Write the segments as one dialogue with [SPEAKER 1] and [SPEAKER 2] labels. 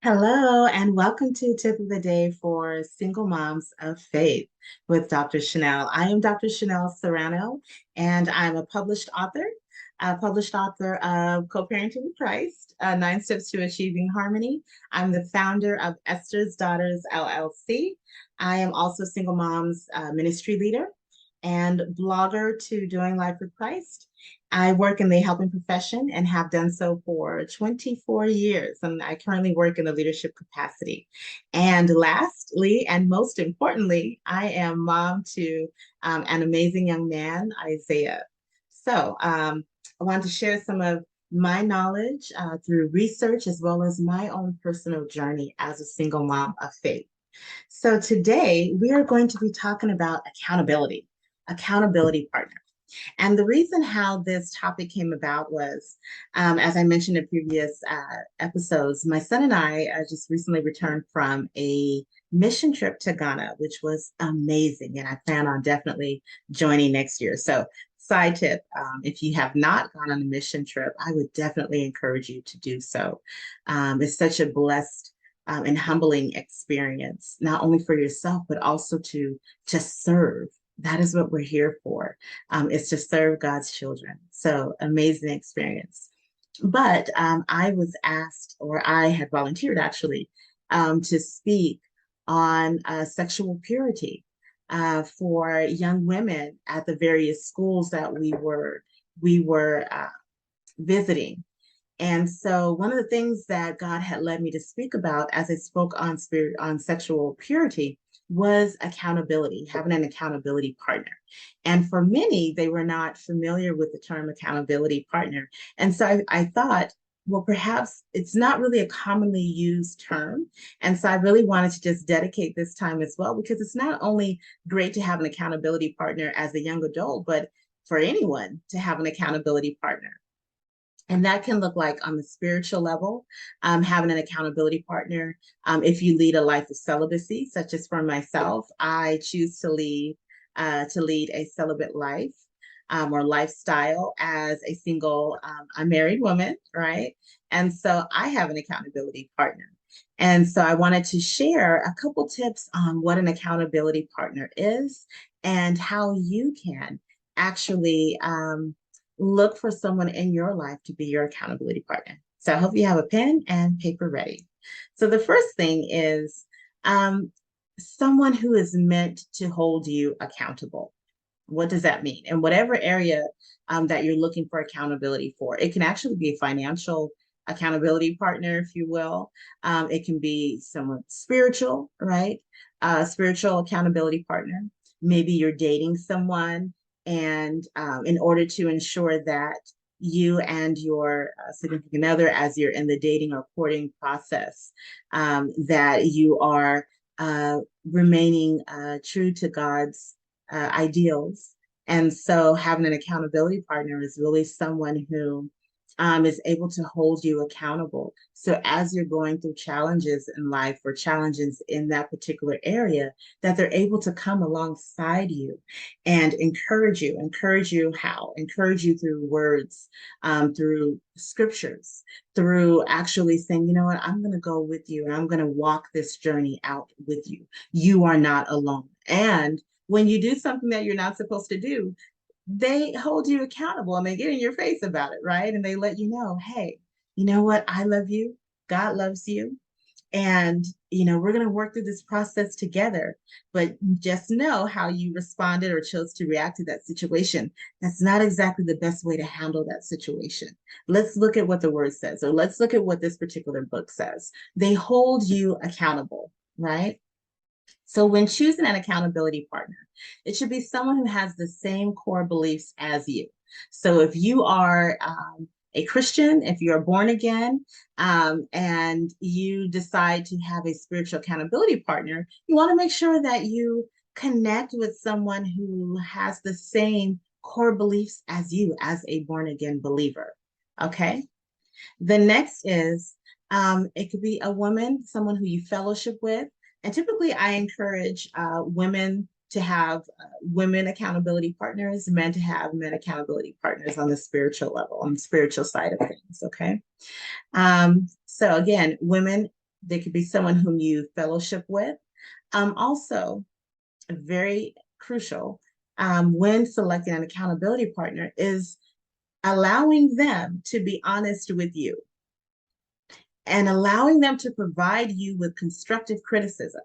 [SPEAKER 1] Hello, and welcome to Tip of the Day for Single Moms of Faith with Dr. Chanel. I am Dr. Chanel Serrano, and I'm a published author of Co-Parenting with Christ, 9 Steps to Achieving Harmony. I'm the founder of Esther's Daughters, LLC. I am also Single Moms Ministry Leader and blogger to Doing Life with Christ. I work in the helping profession and have done so for 24 years, and I currently work in a leadership capacity. And lastly, and most importantly, I am mom to an amazing young man, Isaiah. I want to share some of my knowledge through research as well as my own personal journey as a single mom of faith. So today we are going to be talking about accountability partner. And the reason how this topic came about was, as I mentioned in previous episodes, my son and I just recently returned from a mission trip to Ghana, which was amazing. And I plan on definitely joining next year. So, side tip, if you have not gone on a mission trip, I would definitely encourage you to do so. It's such a blessed and humbling experience, not only for yourself, but also to serve. That is what we're here for, is to serve God's children. So amazing experience. But I was asked, or I had volunteered actually, to speak on sexual purity for young women at the various schools that we were visiting. And so one of the things that God had led me to speak about as I spoke on sexual purity was accountability, having an accountability partner. And for many, they were not familiar with the term accountability partner. And so I thought, well, perhaps it's not really a commonly used term. And so I really wanted to just dedicate this time as well, because it's not only great to have an accountability partner as a young adult, but for anyone to have an accountability partner. And that can look like on the spiritual level, having an accountability partner. If you lead a life of celibacy, such as for myself, I choose to lead a celibate life or lifestyle as a single, unmarried woman, right? And so I have an accountability partner. And so I wanted to share a couple tips on what an accountability partner is and how you can actually look for someone in your life to be your accountability partner. So I hope you have a pen and paper ready. So the first thing is someone who is meant to hold you accountable. What does that mean? In whatever area that you're looking for accountability for, it can actually be a financial accountability partner, if you will. It can be someone spiritual, right? Spiritual accountability partner. Maybe you're dating someone, and in order to ensure that you and your significant other, as you're in the dating or courting process, that you are remaining true to God's ideals. And so having an accountability partner is really someone who is able to hold you accountable. So as you're going through challenges in life or challenges in that particular area, that they're able to come alongside you and encourage you how? Encourage you through words, through scriptures, through actually saying, you know what, I'm going to go with you and I'm going to walk this journey out with you. You are not alone. And when you do something that you're not supposed to do, they hold you accountable and they get in your face about it, right? And they let you know, hey, you know what? I love you. God loves you. And, we're going to work through this process together. But just know how you responded or chose to react to that situation. That's not exactly the best way to handle that situation. Let's look at what the word says, or let's look at what this particular book says. They hold you accountable, right? So when choosing an accountability partner, it should be someone who has the same core beliefs as you. So if you are a Christian, if you're born again, and you decide to have a spiritual accountability partner, you want to make sure that you connect with someone who has the same core beliefs as you as a born again believer. Okay. The next is it could be a woman, someone who you fellowship with. And typically, I encourage women to have women accountability partners, men to have men accountability partners on the spiritual level, on the spiritual side of things. Okay. So again, women They could be someone whom you fellowship with. Also, very crucial when selecting an accountability partner is allowing them to be honest with you and allowing them to provide you with constructive criticism.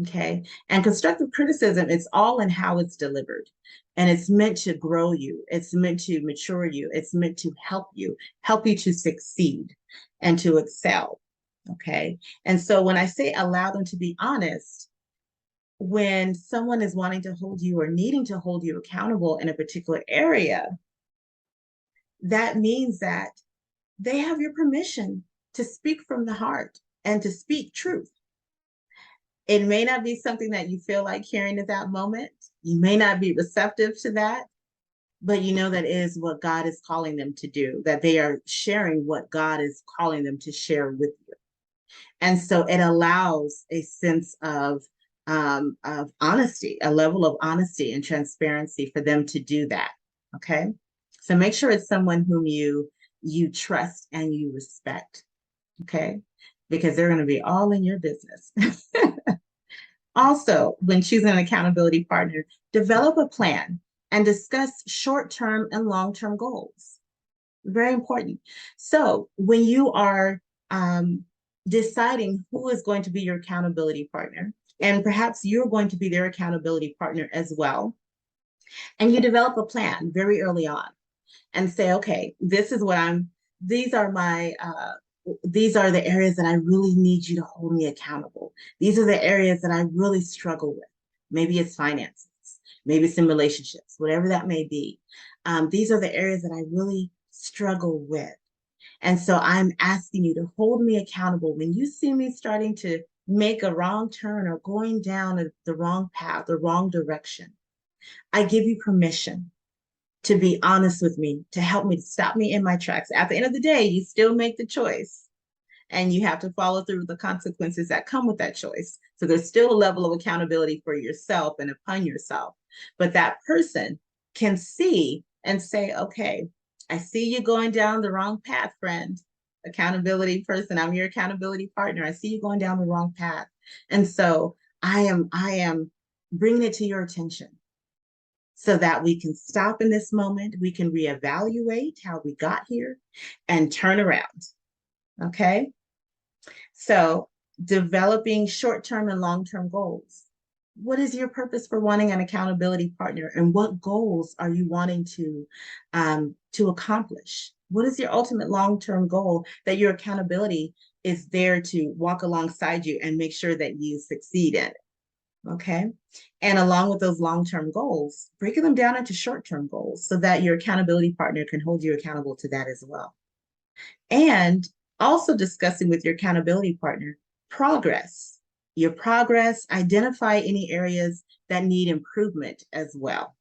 [SPEAKER 1] Okay. And constructive criticism, it's all in how it's delivered. And it's meant to grow you. It's meant to mature you. It's meant to help you to succeed and to excel. Okay. And so when I say allow them to be honest, when someone is wanting to hold you or needing to hold you accountable in a particular area, that means that they have your permission to speak from the heart and to speak truth. It may not be something that you feel like hearing at that moment. You may not be receptive to that, but you know that is what God is calling them to do, that they are sharing what God is calling them to share with you. And so it allows a sense of honesty, a level of honesty and transparency for them to do that. Okay. So make sure it's someone whom you trust and you respect. Okay. Because they're going to be all in your business. Also, when choosing an accountability partner, develop a plan and discuss short-term and long-term goals. Very important. So when you are deciding who is going to be your accountability partner, and perhaps you're going to be their accountability partner as well, and you develop a plan very early on and say, okay, these are my, these are the areas that I really need you to hold me accountable. These are the areas that I really struggle with. Maybe it's finances, maybe it's in relationships, whatever that may be. These are the areas that I really struggle with. And so I'm asking you to hold me accountable when you see me starting to make a wrong turn or going down the wrong path, the wrong direction. I give you permission to be honest with me, to help me, to stop me in my tracks. At the end of the day, you still make the choice and you have to follow through with the consequences that come with that choice. So there's still a level of accountability for yourself and upon yourself. But that person can see and say, okay, I see you going down the wrong path, friend. Accountability person, I'm your accountability partner. I see you going down the wrong path. And so I am bringing it to your attention so that we can stop in this moment, we can reevaluate how we got here and turn around. Okay. So developing short-term and long-term goals. What is your purpose for wanting an accountability partner, and what goals are you wanting to accomplish? What is your ultimate long-term goal that your accountability is there to walk alongside you and make sure that you succeed in it? Okay. And along with those long-term goals, breaking them down into short-term goals so that your accountability partner can hold you accountable to that as well. And also discussing with your accountability partner your progress, identify any areas that need improvement as well.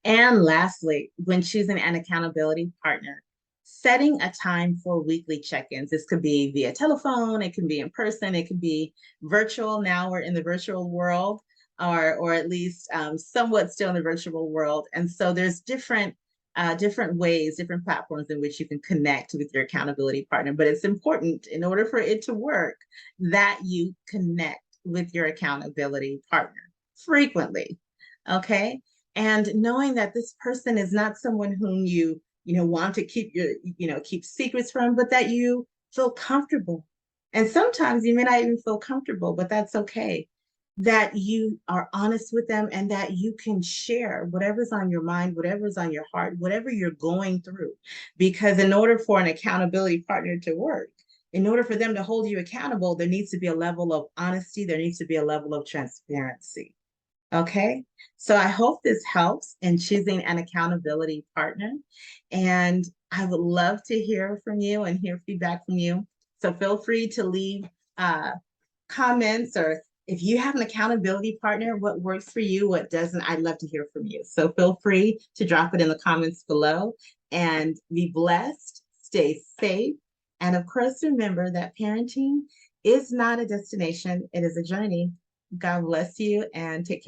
[SPEAKER 1] And lastly, when choosing an accountability partner, setting a time for weekly check-ins. This could be via telephone, it can be in person, it could be virtual. Now we're in the virtual world, or at least somewhat still in the virtual world. And so there's different ways, different platforms in which you can connect with your accountability partner. But it's important, in order for it to work, that you connect with your accountability partner frequently. Okay. And knowing that this person is not someone whom you want to keep secrets from, but that you feel comfortable. And sometimes you may not even feel comfortable, but that's okay. That you are honest with them and that you can share whatever's on your mind, whatever's on your heart, whatever you're going through. Because in order for an accountability partner to work, in order for them to hold you accountable, there needs to be a level of honesty, there needs to be a level of transparency. Okay, so I hope this helps in choosing an accountability partner. And I would love to hear from you and hear feedback from you. So feel free to leave comments, or if you have an accountability partner, what works for you, what doesn't, I'd love to hear from you. So feel free to drop it in the comments below, and be blessed, stay safe. And of course, remember that parenting is not a destination, it is a journey. God bless you and take care.